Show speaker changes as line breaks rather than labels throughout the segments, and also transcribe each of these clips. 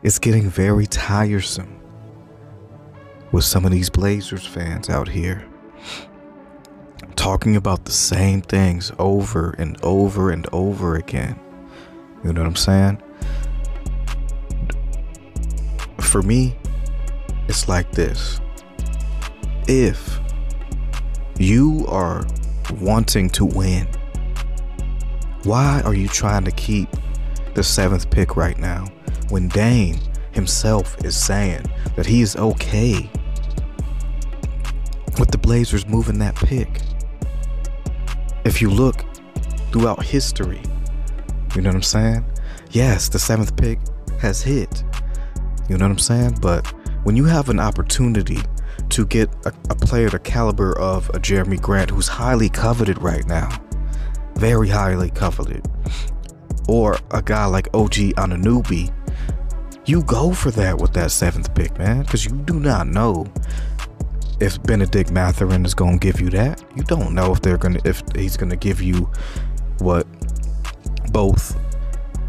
It's getting very tiresome with some of these Blazers fans out here talking about the same things over and over and over again. You know what I'm saying? For me, it's like this. If you are wanting to win, why are you trying to keep the 7th pick right now when Dame himself is saying that he is okay with the Blazers moving that pick? If you look throughout history, you know what I'm saying? Yes, the 7th pick has hit. You know what I'm saying? But when you have an opportunity to get a player the caliber of a Jerami Grant, who's highly coveted right now, very highly coveted, or a guy like OG Anunoby, you go for that with that 7th pick, man, because you do not know if Benedict Mathurin is going to give you that. You don't know if he's going to give you what both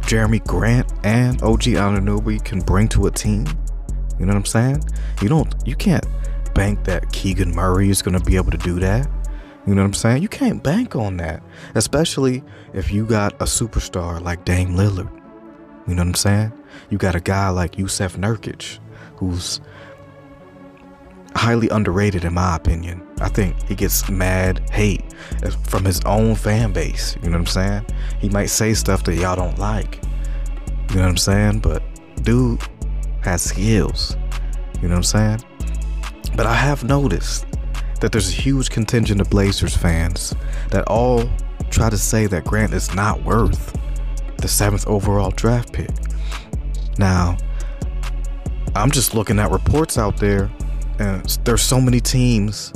Jerami Grant and OG Anunoby can bring to a team. You know what I'm saying? You can't bank that Keegan Murray is going to be able to do that. You know what I'm saying? You can't bank on that, especially if you got a superstar like Dame Lillard. You know what I'm saying? You got a guy like Jusuf Nurkic, who's highly underrated in my opinion. I think he gets mad hate from his own fan base. You know what I'm saying? He might say stuff that y'all don't like. You know what I'm saying? But dude has skills. You know what I'm saying? But I have noticed that there's a huge contingent of Blazers fans that all try to say that Grant is not worth the 7th overall draft pick. Now, I'm just looking at reports out there, and there's so many teams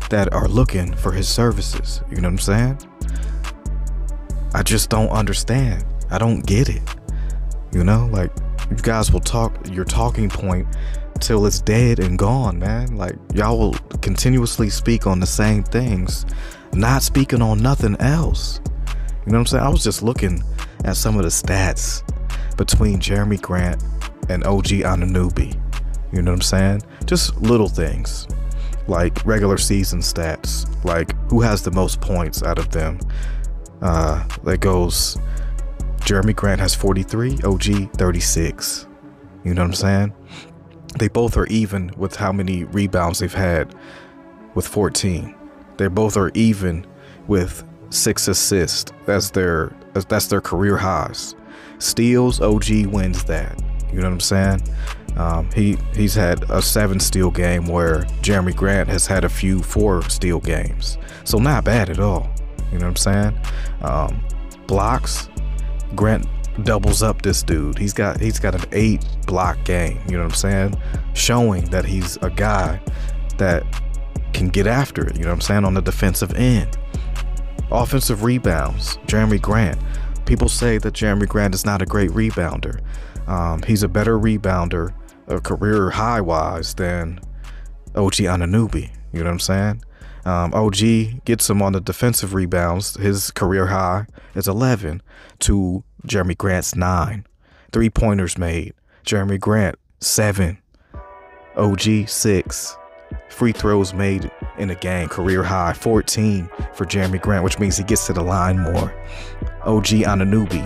that are looking for his services. You know what I'm saying? I just don't understand. I don't get it. You know, like, you guys will talk your talking point till it's dead and gone, man. Like, y'all will continuously speak on the same things, not speaking on nothing else. You know what I'm saying? I was just looking at some of the stats between Jerami Grant and OG Anunoby. You know what I'm saying? Just little things like regular season stats, like who has the most points out of them. That goes, Jerami Grant has 43, OG 36. You know what I'm saying? They both are even with how many rebounds they've had with 14. They both are even with 6 assists. That's their career highs. Steals, OG wins that. You know what I'm saying? He's had a 7 steal game where Jerami Grant has had a few 4 steal games. So not bad at all. You know what I'm saying? Blocks, Grant doubles up this dude. He's got an 8 block game. You know what I'm saying? Showing that he's a guy that can get after it. You know what I'm saying? On the defensive end. Offensive rebounds, Jerami Grant. People say that Jerami Grant is not a great rebounder. He's a better rebounder, career high-wise, than OG Anunoby. You know what I'm saying? OG gets him on the defensive rebounds. His career high is 11 to Jerami Grant's 9. 3-pointers made, Jerami Grant 7, OG 6. Free throws made in a game, career high 14 for Jerami Grant, which means he gets to the line more. OG Anunoby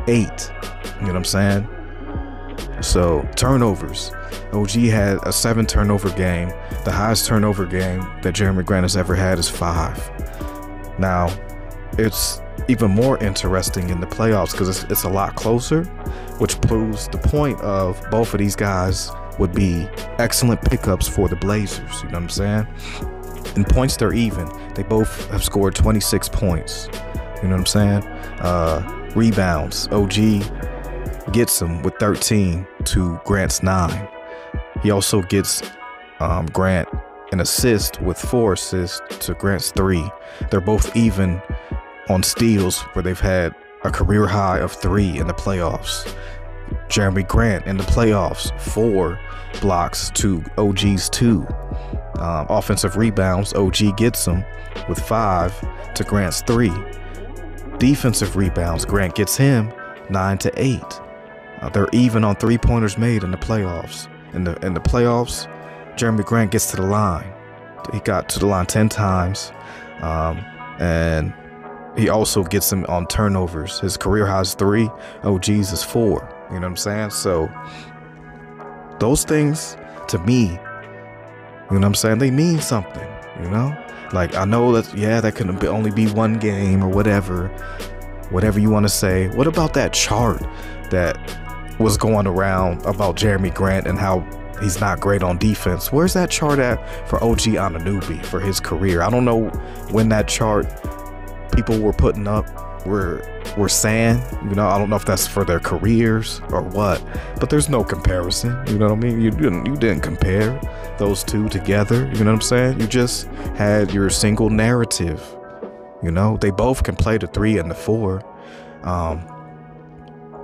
8. You know what I'm saying? So turnovers, OG had a 7 turnover game. The highest turnover game that Jerami Grant has ever had is 5. Now, it's even more interesting in the playoffs because it's a lot closer, which proves the point of both of these guys would be excellent pickups for the Blazers. You know what I'm saying? In points, they're even. They both have scored 26 points. You know what I'm saying? Rebounds, OG gets them with 13 to Grant's 9. He also gets Grant an assist with 4 assists to Grant's 3. They're both even on steals, where they've had a career high of 3 in the playoffs. Jerami Grant in the playoffs, 4 blocks to OG's 2. Offensive rebounds, OG gets them with 5 to Grant's 3. Defensive rebounds, Grant gets him 9 to 8. They're even on 3-pointers made in the playoffs. In the playoffs, Jerami Grant gets to the line. He got to the line 10 times, and he also gets him on turnovers. His career high is 3. OG's is 4. You know what I'm saying? So those things, to me, you know what I'm saying, they mean something, you know? Like, I know that, yeah, that can only be one game or whatever you want to say. What about that chart that was going around about Jerami Grant and how he's not great on defense? Where's that chart at for OG Anunoby for his career? I don't know when that chart people were putting up were saying, you know, I don't know if that's for their careers or what, but there's no comparison. You know what I mean? You didn't compare those two together. You know what I'm saying? You just had your single narrative. You know, they both can play the 3 and the 4.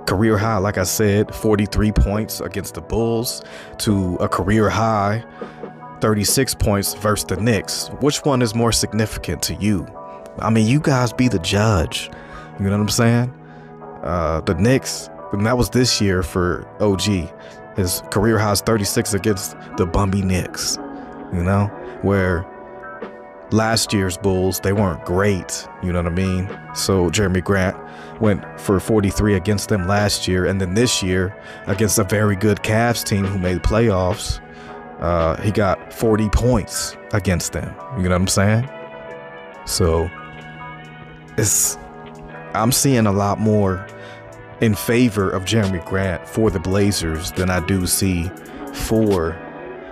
Career high, like I said, 43 points against the Bulls to a career high 36 points versus the Knicks. Which one is more significant to you? I mean, you guys be the judge. You know what I'm saying? The Knicks, and that was this year for OG. His career high is 36 against the bumby Knicks. You know, where last year's Bulls, they weren't great. You know what I mean? So Jerami Grant went for 43 against them last year, and then this year against a very good Cavs team who made playoffs, he got 40 points against them. You know what I'm saying? So I'm seeing a lot more in favor of Jerami Grant for the Blazers than I do see for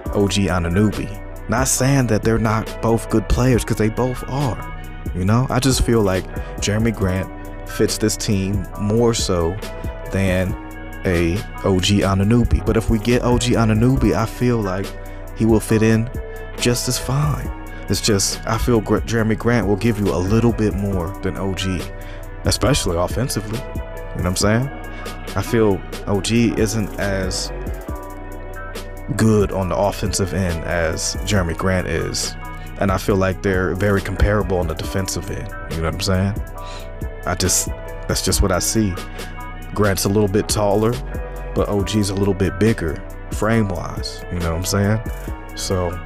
OG Anunoby. Not saying that they're not both good players, because they both are. You know, I just feel like Jerami Grant fits this team more so than a OG Anunoby. But if we get OG Anunoby, I feel like he will fit in just as fine. It's just, I feel Jerami Grant will give you a little bit more than OG, especially offensively. You know what I'm saying? I feel OG isn't as good on the offensive end as Jerami Grant is. And I feel like they're very comparable on the defensive end. You know what I'm saying? That's just what I see. Grant's a little bit taller, but OG's a little bit bigger frame-wise. You know what I'm saying? So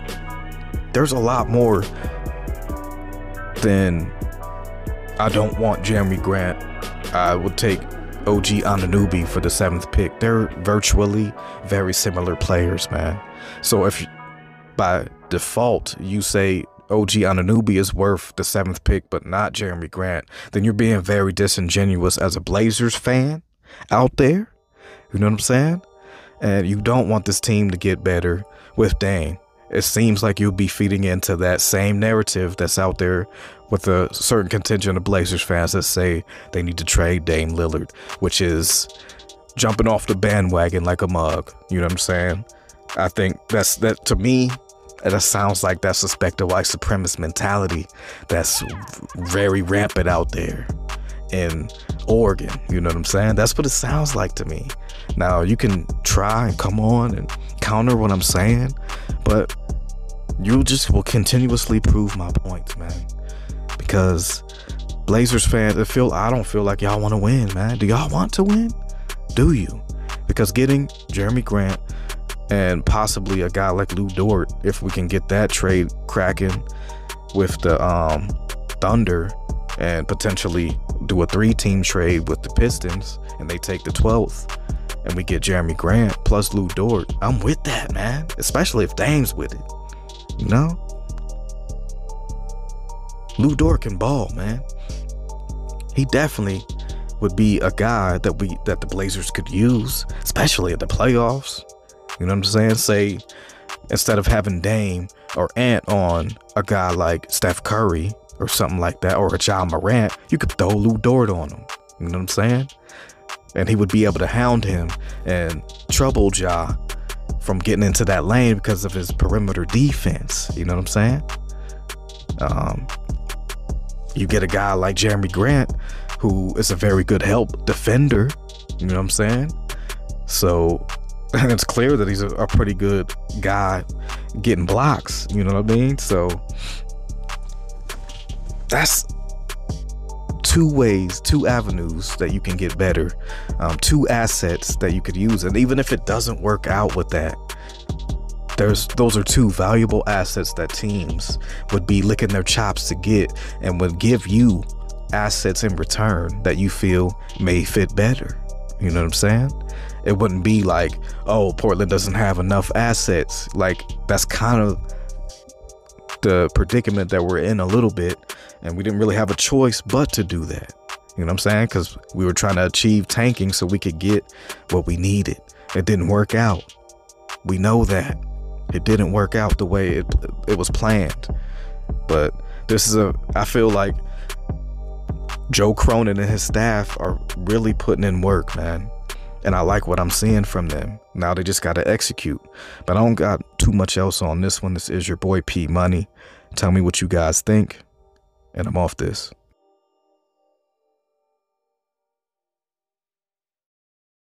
there's a lot more than I don't want Jerami Grant. I would take OG Anunoby for the 7th pick. They're virtually very similar players, man. So if by default you say OG Anunoby is worth the 7th pick but not Jerami Grant, then you're being very disingenuous as a Blazers fan out there. You know what I'm saying? And you don't want this team to get better with Dame. It seems like you'll be feeding into that same narrative that's out there with a certain contingent of Blazers fans that say they need to trade Dame Lillard, which is jumping off the bandwagon like a mug. You know what I'm saying? I think that to me, that sounds like that suspected white supremacist mentality that's very rampant out there in Oregon. You know what I'm saying? That's what it sounds like to me. Now, you can try and come on and counter what I'm saying, but you just will continuously prove my points, man. Because Blazers fans, I don't feel like y'all want to win, man. Do y'all want to win? Do you? Because getting Jerami Grant and possibly a guy like Lou Dort, if we can get that trade cracking with the Thunder and potentially do a 3-team trade with the Pistons and they take the 12th and we get Jerami Grant plus Lou Dort, I'm with that, man. Especially if Dame's with it. You know? Lou Dort can ball, man. He definitely would be a guy that the Blazers could use, especially at the playoffs. You know what I'm saying? Say, instead of having Dame or Ant on a guy like Steph Curry or something like that, or a Ja Morant, you could throw Lou Dort on him. You know what I'm saying? And he would be able to hound him and trouble Ja from getting into that lane because of his perimeter defense. You know what I'm saying? You get a guy like Jerami Grant, who is a very good help defender. You know what I'm saying? So it's clear that he's a pretty good guy getting blocks. You know what I mean? So that's two avenues that you can get better, two assets that you could use. And even if it doesn't work out with that, those are two valuable assets that teams would be licking their chops to get, and would give you assets in return that you feel may fit better. You know what I'm saying? It wouldn't be like, oh, Portland doesn't have enough assets. Like, that's kind of the predicament that we're in a little bit, and we didn't really have a choice but to do that. You know what I'm saying? Because we were trying to achieve tanking so we could get what we needed. It didn't work out. We know that. It didn't work out the way it was planned. But I feel like Joe Cronin and his staff are really putting in work, man. And I like what I'm seeing from them. Now they just got to execute. But I don't got too much else on this one. This is your boy P Money. Tell me what you guys think, and I'm off this.